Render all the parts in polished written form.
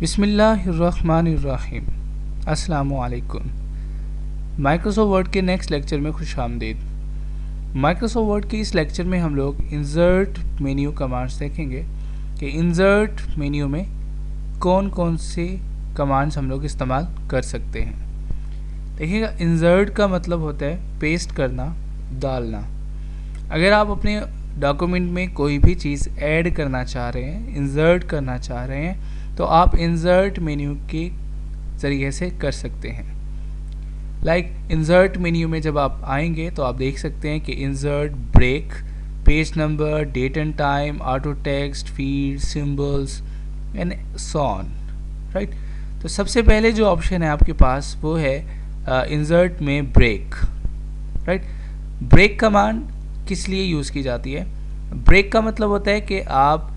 बिस्मिल्लाहिर्रहमानिर्रहीम। अस्सलामुअलैकुम। Microsoft word के नेक्स्ट लेक्चर में खुश आमदीद। माइक्रोसॉफ्ट वर्ड के इस लेक्चर में हम लोग इंसर्ट मेन्यू कमांड्स देखेंगे कि इंसर्ट मेन्यू में कौन कौन से कमांड्स हम लोग इस्तेमाल कर सकते हैं। देखिएगा, इंसर्ट का मतलब होता है पेस्ट करना, डालना। अगर आप अपने डॉक्यूमेंट में कोई भी चीज़ ऐड करना चाह रहे हैं, इंसर्ट करना चाह रहे हैं, तो आप इंसर्ट मेन्यू के ज़रिए से कर सकते हैं। इंसर्ट मेन्यू में जब आप आएंगे तो आप देख सकते हैं कि insert, break, page number, date and time, auto text, feed, symbols and so on, right. तो सबसे पहले जो ऑप्शन है आपके पास वो है इंसर्ट में ब्रेक, राइट। ब्रेक कमांड किस लिए यूज़ की जाती है? ब्रेक का मतलब होता है कि आप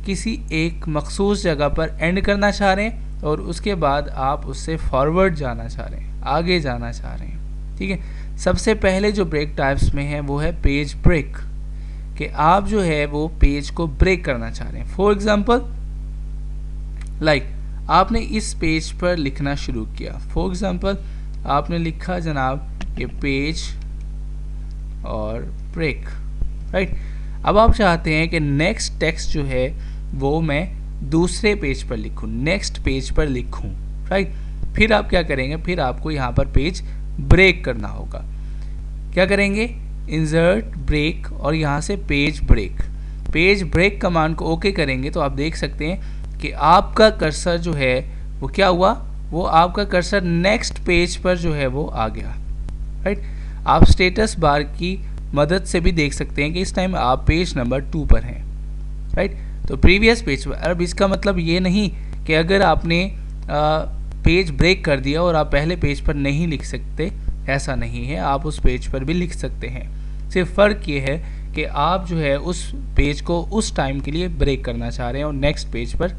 किसी एक मखसूस जगह पर एंड करना चाह रहे हैं और उसके बाद आप उससे फॉरवर्ड जाना चाह रहे हैं, आगे जाना चाह रहे हैं, ठीक है। सबसे पहले जो ब्रेक टाइप्स में है वो है पेज ब्रेक, कि आप जो है वो पेज को ब्रेक करना चाह रहे हैं। फॉर एग्जांपल, आपने इस पेज पर लिखना शुरू किया। फॉर एग्जांपल, आपने लिखा जनाब ये पेज और ब्रेक, राइट। अब आप चाहते हैं कि नेक्स्ट टेक्स्ट जो है वो मैं दूसरे पेज पर लिखूं, नेक्स्ट पेज पर लिखूं, राइट। फिर आप क्या करेंगे? फिर आपको यहाँ पर पेज ब्रेक करना होगा। क्या करेंगे? इंसर्ट, ब्रेक और यहाँ से page break. Page break command को ओके करेंगे तो आप देख सकते हैं कि आपका कर्सर जो है वो क्या हुआ, वो आपका कर्सर नेक्स्ट पेज पर जो है वो आ गया, राइट। आप स्टेटस बार की मदद से भी देख सकते हैं कि इस टाइम आप पेज नंबर 2 पर हैं, राइट। तो प्रीवियस पेज पर। अब इसका मतलब ये नहीं कि अगर आपने पेज ब्रेक कर दिया और आप पहले पेज पर नहीं लिख सकते, ऐसा नहीं है। आप उस पेज पर भी लिख सकते हैं। सिर्फ फ़र्क ये है कि आप जो है उस पेज को उस टाइम के लिए ब्रेक करना चाह रहे हैं और नेक्स्ट पेज पर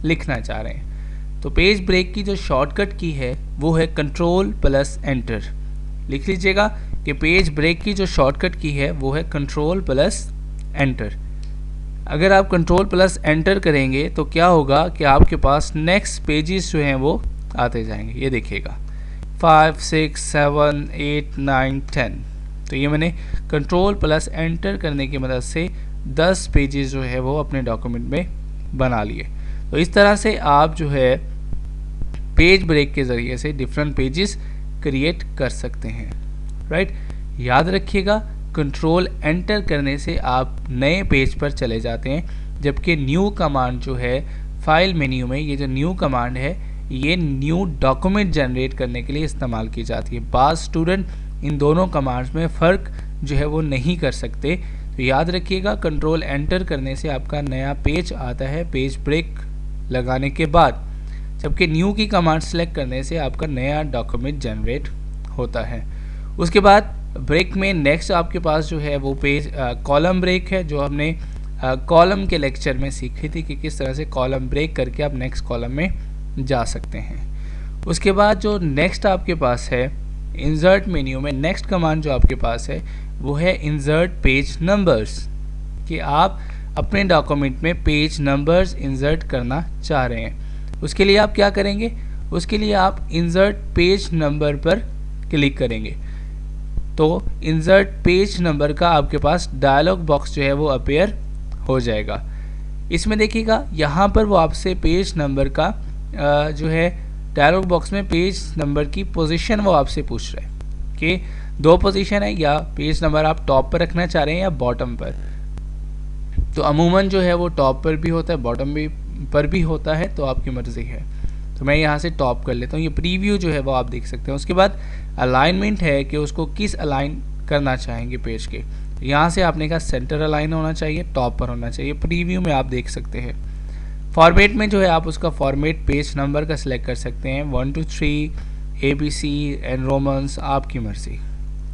लिखना चाह रहे हैं। तो पेज ब्रेक की जो शॉर्टकट की है वो है Ctrl+Enter। लिख लीजिएगा कि पेज ब्रेक की जो शॉर्टकट की है वो है Ctrl+Enter। अगर आप Ctrl+Enter करेंगे तो क्या होगा कि आपके पास नेक्स्ट पेजेस जो हैं वो आते जाएंगे। ये देखिएगा 5, 6, 7, 8, 9, 10। तो ये मैंने Ctrl+Enter करने की मदद से 10 पेजेस जो है वो अपने डॉक्यूमेंट में बना लिए। तो इस तरह से आप जो है पेज ब्रेक के ज़रिए से डिफरेंट पेजेस क्रिएट कर सकते हैं, राइट। याद रखिएगा, Ctrl+Enter करने से आप नए पेज पर चले जाते हैं, जबकि न्यू कमांड जो है फाइल मेन्यू में, ये जो न्यू कमांड है ये न्यू डॉक्यूमेंट जनरेट करने के लिए इस्तेमाल की जाती है। बाज़ स्टूडेंट इन दोनों कमांड्स में फ़र्क जो है वो नहीं कर सकते। तो याद रखिएगा, Ctrl+Enter करने से आपका नया पेज आता है पेज ब्रेक लगाने के बाद, जबकि न्यू की कमांड सेलेक्ट करने से आपका नया डॉक्यूमेंट जनरेट होता है। उसके बाद ब्रेक में नेक्स्ट आपके पास जो है वो पेज कॉलम ब्रेक है, जो हमने कॉलम के लेक्चर में सीखी थी कि किस तरह से कॉलम ब्रेक करके आप नेक्स्ट कॉलम में जा सकते हैं। उसके बाद जो नेक्स्ट आपके पास है इंसर्ट मेन्यू में, नेक्स्ट कमांड जो आपके पास है वो है इंसर्ट पेज नंबर्स, कि आप अपने डॉक्यूमेंट में पेज नंबर्स इंसर्ट करना चाह रहे हैं। उसके लिए आप क्या करेंगे? उसके लिए आप इंसर्ट पेज नंबर पर क्लिक करेंगे तो इंसर्ट पेज नंबर का आपके पास डायलॉग बॉक्स जो है वो अपीयर हो जाएगा। इसमें देखिएगा, यहाँ पर वो आपसे पेज नंबर का जो है डायलॉग बॉक्स में पेज नंबर की पोजीशन वो आपसे पूछ रहे हैं कि 2 पोजीशन है, या पेज नंबर आप टॉप पर रखना चाह रहे हैं या बॉटम पर। तो अमूमन जो है वो टॉप पर भी होता है, बॉटम पर भी होता है, तो आपकी मर्ज़ी है। तो मैं यहाँ से टॉप कर लेता हूँ। ये प्रीव्यू जो है वो आप देख सकते हैं। उसके बाद अलाइनमेंट है कि उसको किस अलाइन करना चाहेंगे पेज के। यहाँ से आपने कहा सेंटर अलाइन होना चाहिए, टॉप पर होना चाहिए। प्रीव्यू में आप देख सकते हैं। फॉर्मेट में जो है आप उसका फॉर्मेट पेज नंबर का सिलेक्ट कर सकते हैं, 1 to 3, ABC एंड रोमन्स, आपकी मर्ज़ी,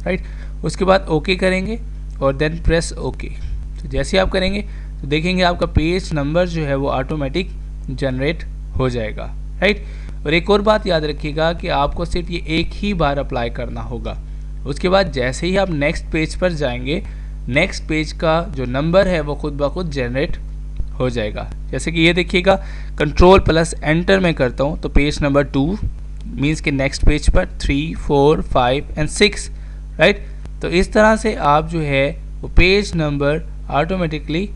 राइट। उसके बाद ओके करेंगे और देन प्रेस ओके। तो जैसे आप करेंगे तो देखेंगे आपका पेज नंबर जो है वो ऑटोमेटिक जनरेट हो जाएगा, राइट। और एक और बात याद रखिएगा कि आपको सिर्फ ये एक ही बार अप्लाई करना होगा। उसके बाद जैसे ही आप नेक्स्ट पेज पर जाएंगे, नेक्स्ट पेज का जो नंबर है वो खुद ब खुद जनरेट हो जाएगा। जैसे कि ये देखिएगा कंट्रोल प्लस एंटर में करता हूँ तो पेज नंबर 2 मीन्स के नेक्स्ट पेज पर 3, 4, 5 एंड 6, राइट। तो इस तरह से आप जो है वो पेज नंबर ऑटोमेटिकली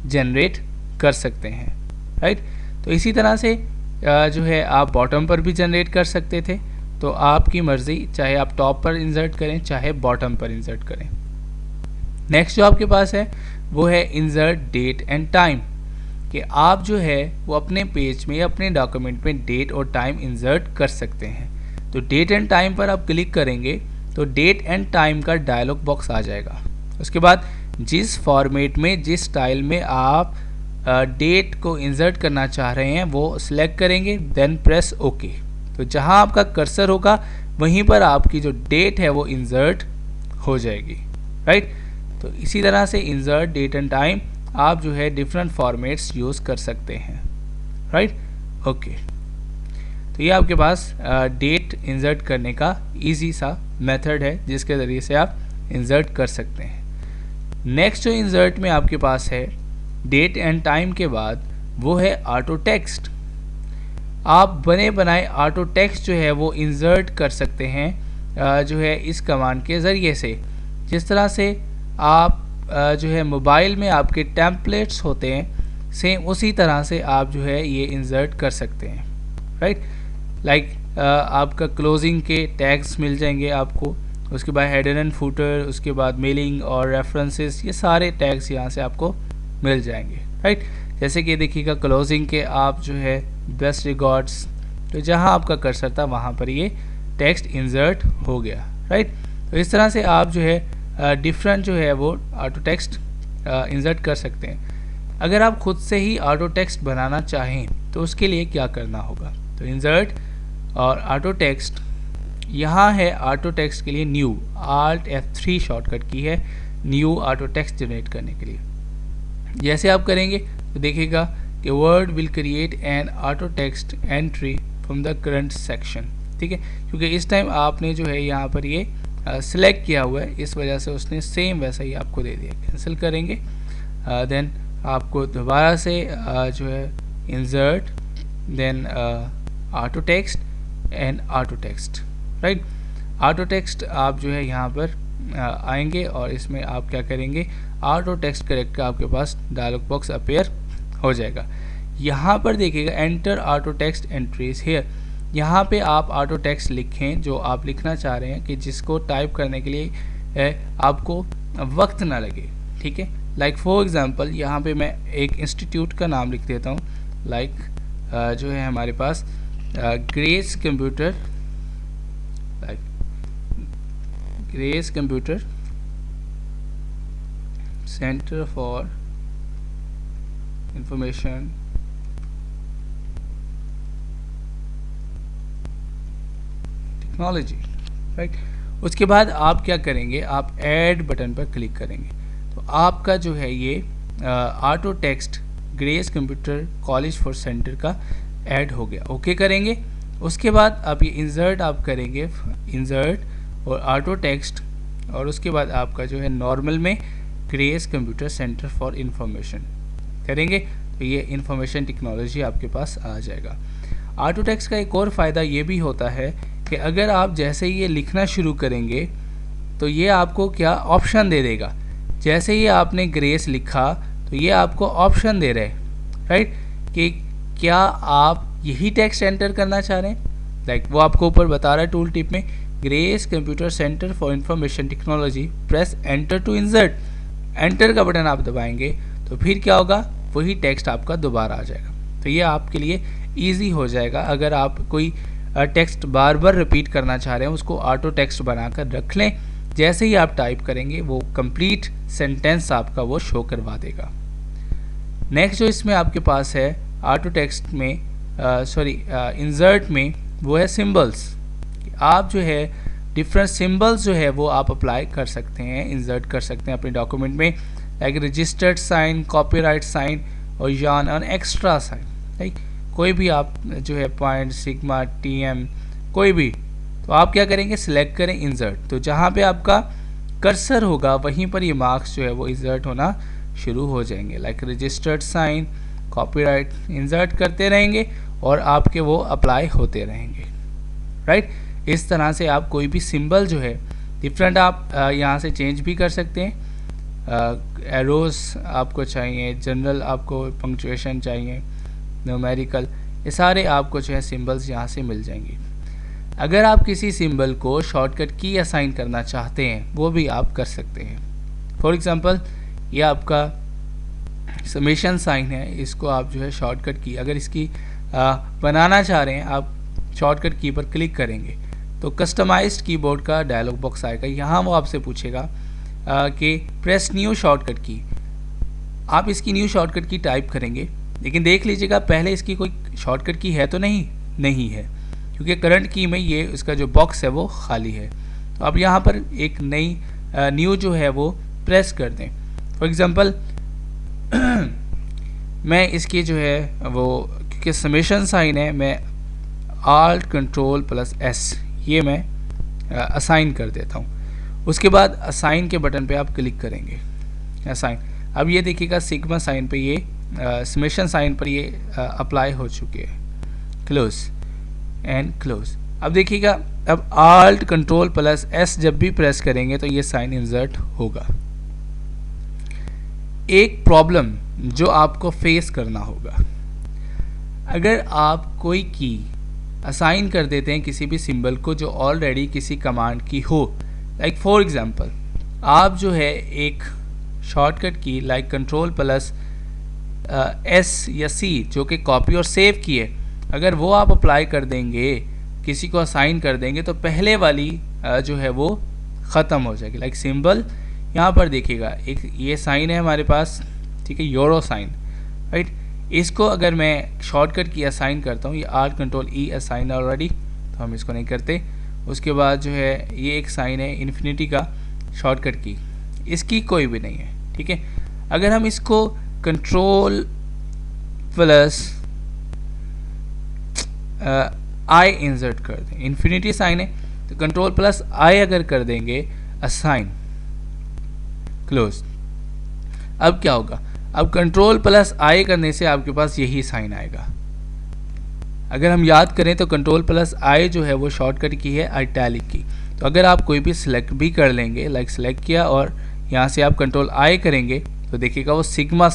जनरेट कर सकते हैं, राइट। तो इसी तरह से जो है आप बॉटम पर भी जनरेट कर सकते थे, तो आपकी मर्ज़ी, चाहे आप टॉप पर इंसर्ट करें चाहे बॉटम पर इंसर्ट करें। नेक्स्ट जो आपके पास है वो है इंसर्ट डेट एंड टाइम, कि आप जो है वो अपने पेज में या अपने डॉक्यूमेंट में डेट और टाइम इंसर्ट कर सकते हैं। तो डेट एंड टाइम पर आप क्लिक करेंगे तो डेट एंड टाइम का डायलॉग बॉक्स आ जाएगा। उसके बाद जिस फॉर्मेट में, जिस स्टाइल में आप डेट को इंसर्ट करना चाह रहे हैं वो सिलेक्ट करेंगे, देन प्रेस ओके। तो जहां आपका कर्सर होगा वहीं पर आपकी जो डेट है वो इंसर्ट हो जाएगी, राइट। तो इसी तरह से इंसर्ट डेट एंड टाइम आप जो है डिफरेंट फॉर्मेट्स यूज़ कर सकते हैं, राइट, ओके। तो ये आपके पास डेट इंसर्ट करने का इजी सा मेथड है जिसके ज़रिए से आप इंसर्ट कर सकते हैं। नेक्स्ट जो इंसर्ट में आपके पास है डेट एंड टाइम के बाद वो है ऑटो टेक्स्ट। आप बने बनाए ऑटो टेक्स्ट जो है वो इंसर्ट कर सकते हैं जो है इस कमांड के ज़रिए से। जिस तरह से आप जो है मोबाइल में आपके टेम्पलेट्स होते हैं, सेम उसी तरह से आप जो है ये इंसर्ट कर सकते हैं, राइट। लाइक आपका क्लोजिंग के टैग्स मिल जाएंगे आपको, उसके बाद हेडर एंड फूटर, उसके बाद मेलिंग और रेफरेंसेस, ये सारे टैग्स यहाँ से आपको मिल जाएंगे, राइट। जैसे कि देखिएगा क्लोजिंग के आप जो है बेस्ट रिगार्ड्स, तो जहाँ आपका कर्सर था वहाँ पर ये टेक्स्ट इंसर्ट हो गया, राइट। तो इस तरह से आप जो है डिफरेंट जो है वो ऑटो टेक्स्ट इंसर्ट कर सकते हैं। अगर आप खुद से ही ऑटो टेक्स्ट बनाना चाहें तो उसके लिए क्या करना होगा, तो इंसर्ट और ऑटो टेक्स्ट, यहाँ है ऑटो टेक्स्ट के लिए न्यू, Alt F3 शॉर्टकट की है न्यू ऑटो टेक्स्ट जनरेट करने के लिए। जैसे आप करेंगे तो देखिएगा कि word will create an auto text entry from the current section, ठीक है, क्योंकि इस टाइम आपने जो है यहाँ पर ये सिलेक्ट किया हुआ है, इस वजह से उसने सेम वैसा ही आपको दे दिया। कैंसिल करेंगे देन आपको दोबारा से जो है insert then auto text and auto text, right. Auto text आप जो है यहाँ पर आएंगे और इसमें आप क्या करेंगे, ऑटो टेक्स्ट करेक्ट का आपके पास डायलॉग बॉक्स अपीयर हो जाएगा। यहाँ पर देखिएगा enter auto text entries here, यहाँ पे आप ऑटो टेक्स्ट लिखें जो आप लिखना चाह रहे हैं कि जिसको टाइप करने के लिए आपको वक्त ना लगे, ठीक है। लाइक फॉर एग्जांपल यहाँ पे मैं एक इंस्टीट्यूट का नाम लिख देता हूँ, लाइक जो है हमारे पास Grace computer, like Grace computer centre for information technology, right. उसके बाद आप क्या करेंगे, आप ऐड बटन पर क्लिक करेंगे तो आपका जो है ये auto text grace computer college for centre का ऐड हो गया। ओके करेंगे, उसके बाद आप ये इंसर्ट आप करेंगे, इंसर्ट और ऑटो टेक्स्ट, और उसके बाद आपका जो है नॉर्मल में Grace computer centre for information करेंगे तो ये इंफॉर्मेशन टेक्नोलॉजी आपके पास आ जाएगा। ऑटो टेक्स्ट का एक और फ़ायदा ये भी होता है कि अगर आप जैसे ही ये लिखना शुरू करेंगे तो ये आपको क्या ऑप्शन दे देगा। जैसे ही आपने ग्रेस लिखा तो ये आपको ऑप्शन दे रहे हैं, राइट, कि क्या आप यही टेक्स्ट एंटर करना चाह रहे हैं। लाइक वो आपको ऊपर बता रहा है टूल टिप में, Grace computer centre for information technology, press enter to insert. Enter का बटन आप दबाएंगे तो फिर क्या होगा, वही टेक्स्ट आपका दोबारा आ जाएगा। तो ये आपके लिए ईजी हो जाएगा। अगर आप कोई टेक्स्ट बार बार रिपीट करना चाह रहे हैं उसको ऑटो टेक्स्ट बनाकर रख लें, जैसे ही आप टाइप करेंगे वो कंप्लीट सेंटेंस आपका वो शो करवा देगा। नेक्स्ट जो इसमें आपके पास है ऑटो टेक्स्ट में इंसर्ट में वो है सिंबल्स। आप जो है डिफरेंट सिंबल्स जो है वो आप अप्लाई कर सकते हैं, इंसर्ट कर सकते हैं अपने डॉक्यूमेंट में, like registered sign, copyright sign और यान और एक्स्ट्रा साइन, लाइक कोई भी आप जो है पॉइंट, सिग्मा, टीएम, कोई भी, तो आप क्या करेंगे, सिलेक्ट करें इंसर्ट। तो जहाँ पे आपका कर्सर होगा वहीं पर ये मार्क्स जो है वो इंसर्ट होना शुरू हो जाएंगे, like registered sign, copyright insert करते रहेंगे और आपके वो अप्लाई होते रहेंगे, राइट। इस तरह से आप कोई भी सिंबल जो है डिफरेंट आप यहाँ से चेंज भी कर सकते हैं। एरोस आपको चाहिए, जनरल आपको पंक्चुएशन चाहिए, न्यूमेरिकल, ये सारे आपको जो है सिंबल्स यहाँ से मिल जाएंगे। अगर आप किसी सिंबल को शॉर्टकट की असाइन करना चाहते हैं वो भी आप कर सकते हैं। फॉर एग्जांपल ये आपका समेशन साइन है, इसको आप जो है शॉर्टकट की अगर इसकी बनाना चाह रहे हैं आप शॉर्टकट की पर क्लिक करेंगे तो कस्टमाइज्ड कीबोर्ड का डायलॉग बॉक्स आएगा। यहाँ वो आपसे पूछेगा कि प्रेस न्यू शॉर्टकट की, आप इसकी न्यू शॉर्टकट की टाइप करेंगे, लेकिन देख लीजिएगा पहले इसकी कोई शॉर्टकट की है तो नहीं है, क्योंकि करंट की में ये इसका जो बॉक्स है वो खाली है। तो आप यहाँ पर एक नई न्यू जो है वो प्रेस कर दें। फॉर एग्जांपल मैं इसकी जो है वो, क्योंकि समेशन साइन है, मैं Alt Control + S ये मैं असाइन कर देता हूँ। उसके बाद असाइन के बटन पे आप क्लिक करेंगे, असाइन। अब ये देखिएगा सिग्मा साइन पे ये समेशन साइन पर ये अप्लाई हो चुके हैं। Close and close. अब देखिएगा अब Alt Control + S जब भी प्रेस करेंगे तो ये साइन इंसर्ट होगा। एक प्रॉब्लम जो आपको फेस करना होगा, अगर आप कोई की असाइन कर देते हैं किसी भी सिंबल को जो ऑलरेडी किसी कमांड की हो, लाइक फॉर एग्जांपल आप जो है एक शॉर्टकट की लाइक कंट्रोल प्लस S या C जो कि कॉपी और सेव की है, अगर वो आप अप्लाई कर देंगे, किसी को असाइन कर देंगे तो पहले वाली जो है वो ख़त्म हो जाएगी। लाइक सिंबल यहाँ पर देखिएगा एक ये साइन है हमारे पास, ठीक है, यूरो साइन, राइट। इसको अगर मैं शॉर्टकट की असाइन करता हूँ, ये Alt Control E assign already, तो हम इसको नहीं करते। उसके बाद जो है ये एक साइन है इन्फिनिटी का शॉर्टकट की, इसकी कोई भी नहीं है, ठीक है। अगर हम इसको कंट्रोल प्लस I इंसर्ट कर दें, इन्फिनिटी साइन है तो कंट्रोल प्लस I अगर कर देंगे असाइन, क्लोज। अब क्या होगा, अब कंट्रोल प्लस I करने से आपके पास यही साइन आएगा। अगर हम याद करें तो कंट्रोल प्लस I जो है वो शॉर्टकट की है इटैलिक की, तो अगर आप कोई भी सिलेक्ट भी कर लेंगे, लाइक सिलेक्ट किया और यहाँ से आप कंट्रोल I करेंगे तो देखिएगा वो सिग्मा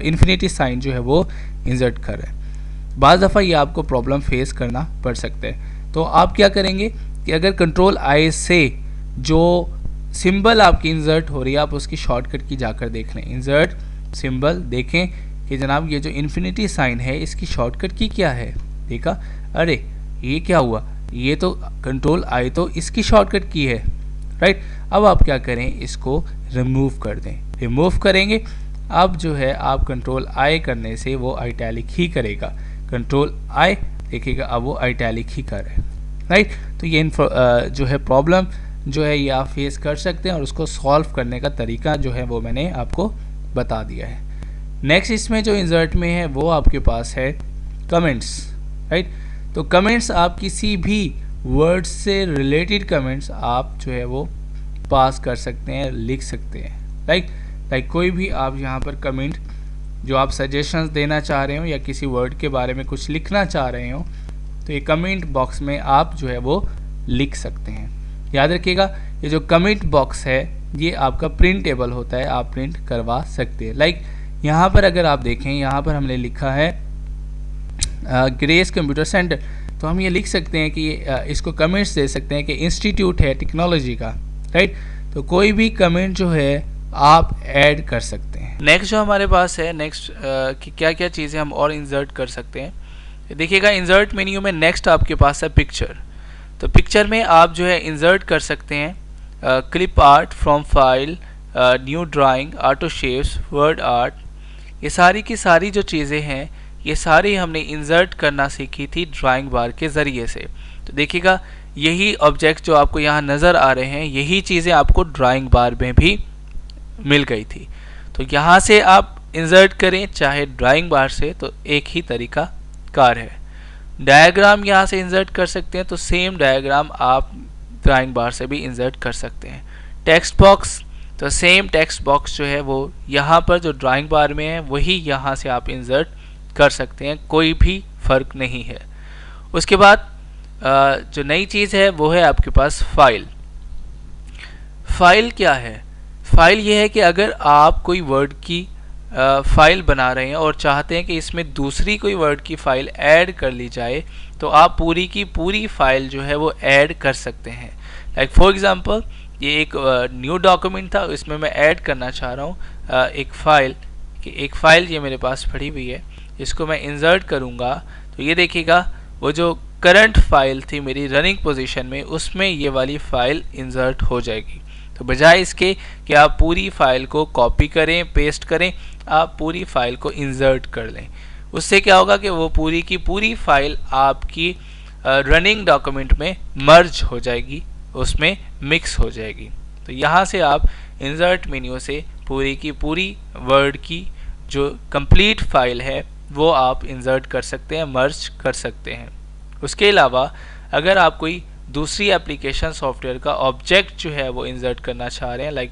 इन्फिनिटी साइन जो है वो इंसर्ट कर रहा है। बाज़ दफ़ा ये आपको प्रॉब्लम फेस करना पड़ सकता है, तो आप क्या करेंगे कि अगर कंट्रोल I से जो सिंबल आपकी इंसर्ट हो रही है आप उसकी शॉर्टकट की जाकर देख लें, इंसर्ट सिंबल, देखें कि जनाब ये जो इन्फिनिटी साइन है इसकी शॉर्टकट की क्या है। देखा, अरे ये क्या हुआ, ये तो कंट्रोल I तो इसकी शॉर्टकट की है, राइट। अब आप क्या करें, इसको रिमूव कर दें, रिमूव करेंगे। अब जो है आप कंट्रोल I करने से वो इटैलिक ही करेगा, कंट्रोल I देखिएगा अब वो इटैलिक ही कर रहा है, राइट। तो ये जो है प्रॉब्लम जो है ये आप फेस कर सकते हैं और उसको सॉल्व करने का तरीका जो है वो मैंने आपको बता दिया है। नेक्स्ट इसमें जो इंसर्ट में है वो आपके पास है कमेंट्स, राइट। तो कमेंट्स आप किसी भी वर्ड से रिलेटेड कमेंट्स आप जो है वो पास कर सकते हैं, लिख सकते हैं, लाइक कोई भी आप यहाँ पर कमेंट जो आप सजेशंस देना चाह रहे हो या किसी वर्ड के बारे में कुछ लिखना चाह रहे हो तो ये कमेंट बॉक्स में आप जो है वो लिख सकते हैं। याद रखिएगा ये जो कमेंट बॉक्स है ये आपका प्रिंटेबल होता है, आप प्रिंट करवा सकते हैं। लाइक यहाँ पर अगर आप देखें, यहाँ पर हमने लिखा है ग्रेस कंप्यूटर सेंटर, तो हम ये लिख सकते हैं कि इसको कमेंट्स दे सकते हैं कि इंस्टीट्यूट है टेक्नोलॉजी का, राइट। तो कोई भी कमेंट जो है आप ऐड कर सकते हैं। नेक्स्ट जो हमारे पास है, नेक्स्ट कि क्या क्या चीज़ें हम और इंसर्ट कर सकते हैं। देखिएगा इंसर्ट मेन्यू में नेक्स्ट आपके पास है पिक्चर, तो पिक्चर में आप जो है इंसर्ट कर सकते हैं clip art from file, new drawing, auto shapes, word art, ये सारी की सारी जो चीज़ें हैं ये सारी हमने इंसर्ट करना सीखी थी ड्राइंग बार के ज़रिए से। तो देखिएगा यही ऑब्जेक्ट जो आपको यहाँ नज़र आ रहे हैं यही चीज़ें आपको ड्राइंग बार में भी मिल गई थी। तो यहाँ से आप इंसर्ट करें चाहे ड्राइंग बार से, तो एक ही तरीका कार है। डायग्राम यहाँ से इंसर्ट कर सकते हैं, तो सेम डायग्राम आप ड्राइंग बार से भी इंसर्ट कर सकते हैं। टेक्स्ट बॉक्स, तो सेम टेक्स्ट बॉक्स जो है वो यहाँ पर जो ड्राइंग बार में है वही यहाँ से आप इंसर्ट कर सकते हैं, कोई भी फ़र्क नहीं है। उसके बाद जो नई चीज़ है वो है आपके पास फाइल। फाइल क्या है? फाइल ये है कि अगर आप कोई वर्ड की फाइल बना रहे हैं और चाहते हैं कि इसमें दूसरी कोई वर्ड की फाइल ऐड कर ली जाए, तो आप पूरी की पूरी फाइल जो है वो ऐड कर सकते हैं। लाइक फॉर एग्जांपल ये एक न्यू डॉक्यूमेंट था, इसमें मैं ऐड करना चाह रहा हूँ एक फ़ाइल ये मेरे पास पड़ी हुई है, इसको मैं इंसर्ट करूँगा तो ये देखिएगा वो जो करंट फाइल थी मेरी रनिंग पोजीशन में, उसमें ये वाली फ़ाइल इंसर्ट हो जाएगी। तो बजाय इसके कि आप पूरी फाइल को कॉपी करें पेस्ट करें, आप पूरी फाइल को इंसर्ट कर लें। उससे क्या होगा कि वो पूरी की पूरी फाइल आपकी रनिंग डॉक्यूमेंट में मर्ज हो जाएगी, उसमें मिक्स हो जाएगी। तो यहाँ से आप इंसर्ट मेन्यू से पूरी की पूरी वर्ड की जो कंप्लीट फाइल है वो आप इंसर्ट कर सकते हैं, मर्ज कर सकते हैं। उसके अलावा अगर आप कोई दूसरी एप्लीकेशन सॉफ्टवेयर का ऑब्जेक्ट जो है वो इंसर्ट करना चाह रहे हैं, लाइक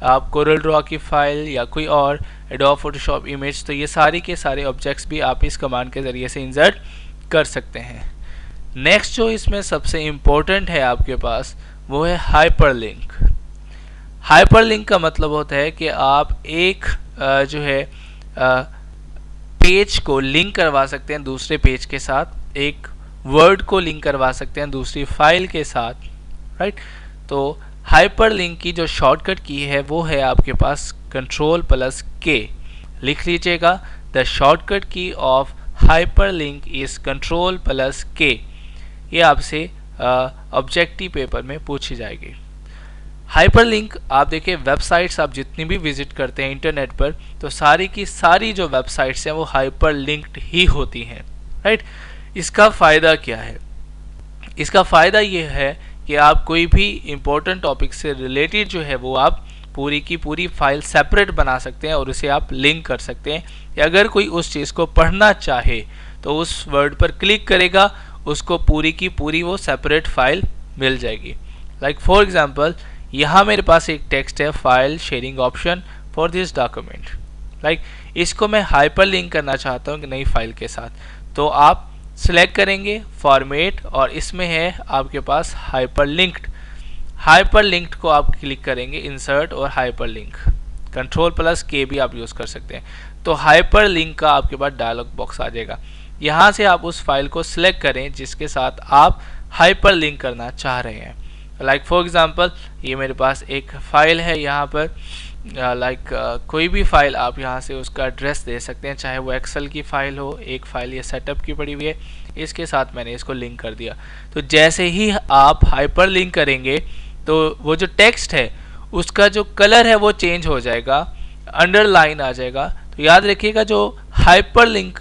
आप कोरल ड्रॉ की फाइल या कोई और एडोब फोटोशॉप इमेज, तो ये सारे के सारे ऑब्जेक्ट्स भी आप इस कमांड के ज़रिए से इंसर्ट कर सकते हैं। नेक्स्ट जो इसमें सबसे इम्पोर्टेंट है आपके पास वो है हाइपरलिंक। हाइपरलिंक का मतलब होता है कि आप एक जो है पेज को लिंक करवा सकते हैं दूसरे पेज के साथ, एक वर्ड को लिंक करवा सकते हैं दूसरी फाइल के साथ, राइट। तो हाइपरलिंक की जो शॉर्टकट की है वो है आपके पास Ctrl+K। लिख लीजिएगा, द शॉर्टकट की ऑफ हाइपरलिंक इज Ctrl+K। ये आपसे ऑब्जेक्टिव पेपर में पूछी जाएगी। हाइपरलिंक आप देखिए, वेबसाइट्स आप जितनी भी विजिट करते हैं इंटरनेट पर, तो सारी की सारी जो वेबसाइट्स हैं वो हाइपरलिंक्ड ही होती हैं, राइट। इसका फ़ायदा क्या है? इसका फ़ायदा ये है कि आप कोई भी इम्पोर्टेंट टॉपिक से रिलेटेड जो है वो आप पूरी की पूरी फाइल सेपरेट बना सकते हैं और उसे आप लिंक कर सकते हैं। या अगर कोई उस चीज़ को पढ़ना चाहे तो उस वर्ड पर क्लिक करेगा, उसको पूरी की पूरी वो सेपरेट फाइल मिल जाएगी। लाइक फॉर एग्जांपल यहाँ मेरे पास एक टेक्स्ट है, file sharing option for this document, like इसको मैं हाइपर लिंक करना चाहता हूँ कि नई फाइल के साथ, तो आप सिलेक्ट करेंगे फॉर्मेट और इसमें है आपके पास हाइपरलिंक्ड। हाइपरलिंक्ड को आप क्लिक करेंगे, इंसर्ट और हाइपरलिंक, Ctrl+K भी आप यूज़ कर सकते हैं। तो हाइपरलिंक का आपके पास डायलॉग बॉक्स आ जाएगा। यहाँ से आप उस फाइल को सिलेक्ट करें जिसके साथ आप हाइपरलिंक करना चाह रहे हैं। लाइक फॉर एग्जांपल ये मेरे पास एक फ़ाइल है यहाँ पर, कोई भी फाइल आप यहाँ से उसका एड्रेस दे सकते हैं, चाहे वो एक्सेल की फ़ाइल हो, एक फ़ाइल ये सेटअप की पड़ी हुई है, इसके साथ मैंने इसको लिंक कर दिया। तो जैसे ही आप हाइपर लिंक करेंगे तो वो जो टेक्स्ट है उसका जो कलर है वो चेंज हो जाएगा, अंडरलाइन आ जाएगा। तो याद रखिएगा जो हाइपर लिंक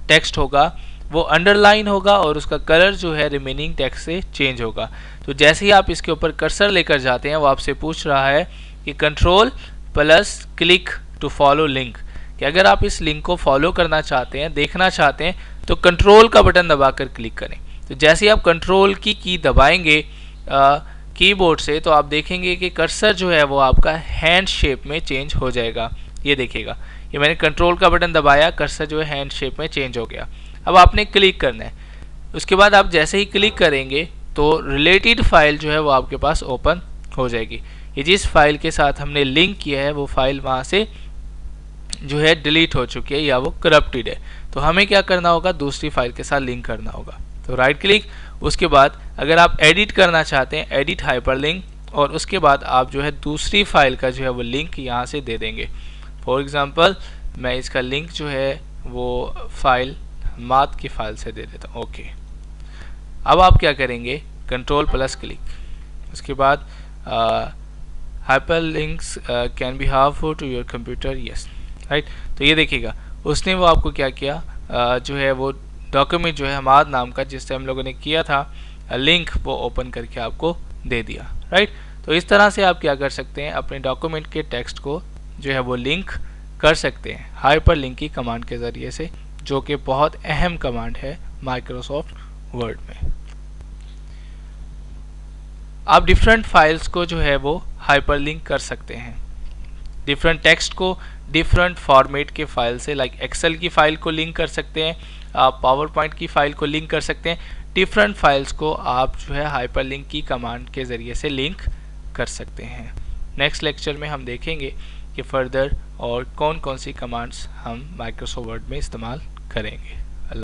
टेक्स्ट होगा वो अंडरलाइन होगा और उसका कलर जो है रिमेनिंग टेक्स्ट से चेंज होगा। तो जैसे ही आप इसके ऊपर कर्सर लेकर जाते हैं वो आपसे पूछ रहा है कि Ctrl+Click टू फॉलो लिंक, कि अगर आप इस लिंक को फॉलो करना चाहते हैं, देखना चाहते हैं, तो कंट्रोल का बटन दबाकर क्लिक करें। तो जैसे ही आप कंट्रोल की दबाएंगे कीबोर्ड से, तो आप देखेंगे कि कर्सर जो है वो आपका हैंड शेप में चेंज हो जाएगा। ये देखिएगा, ये मैंने कंट्रोल का बटन दबाया, कर्सर जो है हैंड शेप में चेंज हो गया। अब आपने क्लिक करना है। उसके बाद आप जैसे ही क्लिक करेंगे तो रिलेटेड फाइल जो है वो आपके पास ओपन हो जाएगी। ये जिस फाइल के साथ हमने लिंक किया है वो फाइल वहाँ से जो है डिलीट हो चुकी है या वो करप्टेड है। तो हमें क्या करना होगा, दूसरी फाइल के साथ लिंक करना होगा। तो राइट क्लिक, उसके बाद अगर आप एडिट करना चाहते हैं, एडिट हाइपरलिंक, और उसके बाद आप जो है दूसरी फाइल का जो है वो लिंक यहाँ से दे देंगे। फॉर एग्जांपल मैं इसका लिंक जो है वो फाइल माथ की फाइल से दे देता हूँ। ओके, अब आप क्या करेंगे, Ctrl+Click, उसके बाद hyperlinks can be harmful to your computer, yes, right. तो ये देखिएगा उसने वो आपको क्या किया, जो है वो डॉक्यूमेंट जो है हमाद नाम का जिससे हम लोगों ने किया था लिंक, वो ओपन करके आपको दे दिया, राइट। तो इस तरह से आप क्या कर सकते हैं, अपने डॉक्यूमेंट के टेक्स्ट को जो है वो लिंक कर सकते हैं हाइपरलिंक की कमांड के ज़रिए से, जो कि बहुत अहम कमांड है माइक्रोसॉफ्ट वर्ड में। आप डिफरेंट फाइल्स को जो है वो हाइपरलिंक कर सकते हैं। डिफरेंट टेक्स्ट को डिफरेंट फॉर्मेट के फाइल से, लाइक एक्सेल की फाइल को लिंक कर सकते हैं, आप पावर पॉइंट की फाइल को लिंक कर सकते हैं। डिफरेंट फाइल्स को आप जो है हाइपरलिंक की कमांड के ज़रिए से लिंक कर सकते हैं। नेक्स्ट लेक्चर में हम देखेंगे कि फर्दर और कौन कौन सी कमांड्स हम माइक्रोसॉफ्ट वर्ड में इस्तेमाल करेंगे।